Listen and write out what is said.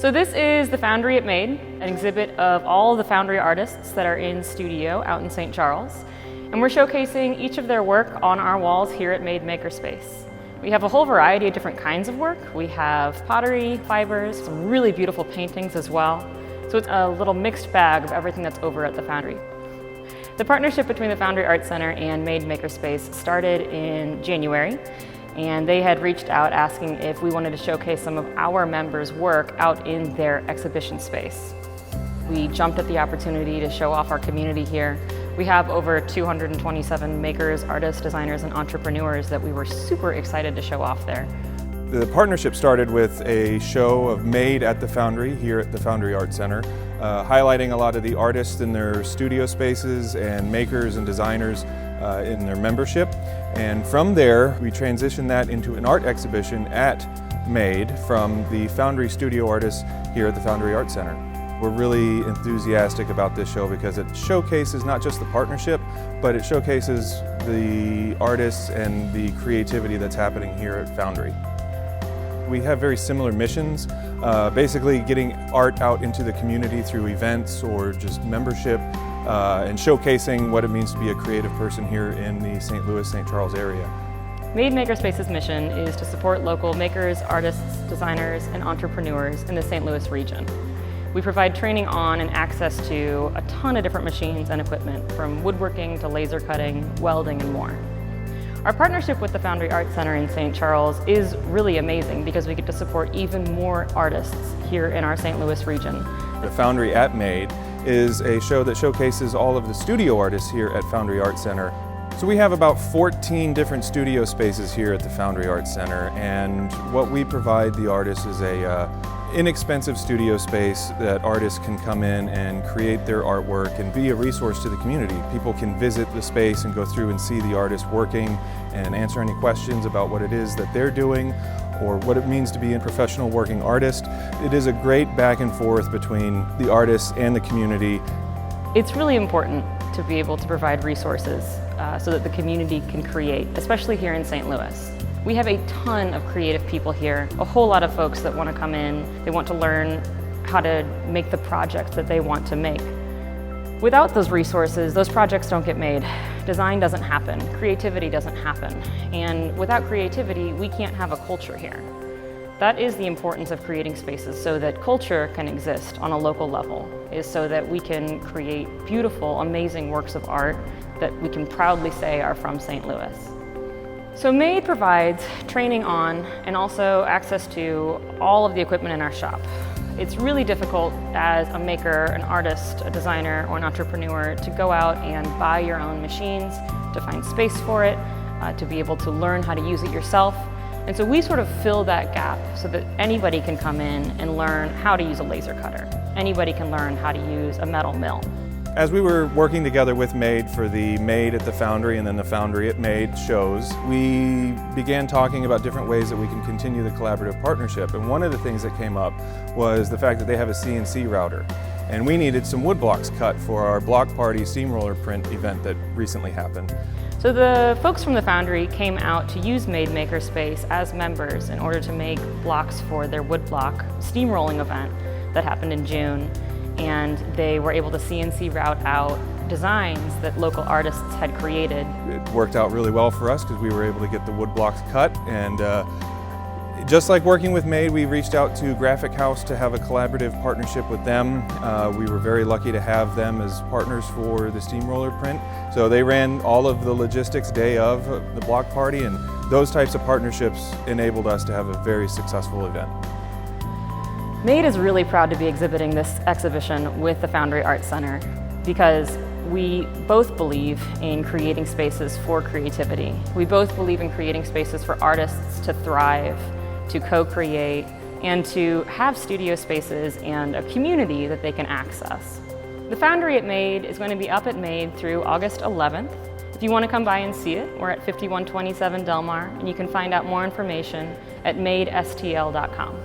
So this is the Foundry at Made, an exhibit of all the Foundry artists that are in studio out in St. Charles. And we're showcasing each of their work on our walls here at Made Makerspace. We have a whole variety of different kinds of work. We have pottery, fibers, some really beautiful paintings as well. So it's a little mixed bag of everything that's over at the Foundry. The partnership between the Foundry Art Center and Made Makerspace started in January. And they had reached out asking if we wanted to showcase some of our members' work out in their exhibition space. We jumped at the opportunity to show off our community here. We have over 227 makers, artists, designers, and entrepreneurs that we were super excited to show off there. The partnership started with a show of Made at the Foundry here at the Foundry Art Center, highlighting a lot of the artists in their studio spaces and makers and designers in their membership. And from there, we transitioned that into an art exhibition at Made from the Foundry studio artists here at the Foundry Art Center. We're really enthusiastic about this show because it showcases not just the partnership, but it showcases the artists and the creativity that's happening here at Foundry. We have very similar missions, basically getting art out into the community through events or just membership, and showcasing what it means to be a creative person here in the St. Louis, St. Charles area. Made Makerspace's mission is to support local makers, artists, designers, and entrepreneurs in the St. Louis region. We provide training on and access to a ton of different machines and equipment, from woodworking to laser cutting, welding, and more. Our partnership with the Foundry Art Center in St. Charles is really amazing because we get to support even more artists here in our St. Louis region. The Foundry at Made is a show that showcases all of the studio artists here at Foundry Art Center. So we have about 14 different studio spaces here at the Foundry Art Center, and what we provide the artists is a inexpensive studio space that artists can come in and create their artwork and be a resource to the community. People can visit the space and go through and see the artists working and answer any questions about what it is that they're doing or what it means to be a professional working artist. It is a great back and forth between the artists and the community. It's really important to be able to provide resources so that the community can create, especially here in St. Louis. We have a ton of creative people here, a whole lot of folks that want to come in, they want to learn how to make the projects that they want to make. Without those resources, those projects don't get made. Design doesn't happen, creativity doesn't happen, and without creativity, we can't have a culture here. That is the importance of creating spaces so that culture can exist on a local level, is so that we can create beautiful, amazing works of art that we can proudly say are from St. Louis. So Made provides training on and also access to all of the equipment in our shop. It's really difficult as a maker, an artist, a designer, or an entrepreneur to go out and buy your own machines, to find space for it, to be able to learn how to use it yourself. And so we sort of fill that gap so that anybody can come in and learn how to use a laser cutter. Anybody can learn how to use a metal mill. As we were working together with Made for the Made at the Foundry and then the Foundry at Made shows, we began talking about different ways that we can continue the collaborative partnership. And one of the things that came up was the fact that they have a CNC router. And we needed some wood blocks cut for our block party steamroller print event that recently happened. So the folks from the Foundry came out to use Made Makerspace as members in order to make blocks for their woodblock steamrolling event that happened in June. And they were able to CNC route out designs that local artists had created. It worked out really well for us because we were able to get the wood blocks cut, and just like working with Made, we reached out to Graphic House to have a collaborative partnership with them. We were very lucky to have them as partners for the steamroller print. So they ran all of the logistics day of the block party, and those types of partnerships enabled us to have a very successful event. Made is really proud to be exhibiting this exhibition with the Foundry Art Center because we both believe in creating spaces for creativity. We both believe in creating spaces for artists to thrive, to co-create, and to have studio spaces and a community that they can access. The Foundry at Made is going to be up at Made through August 11th. If you want to come by and see it, we're at 5127 Delmar, and you can find out more information at madestl.com.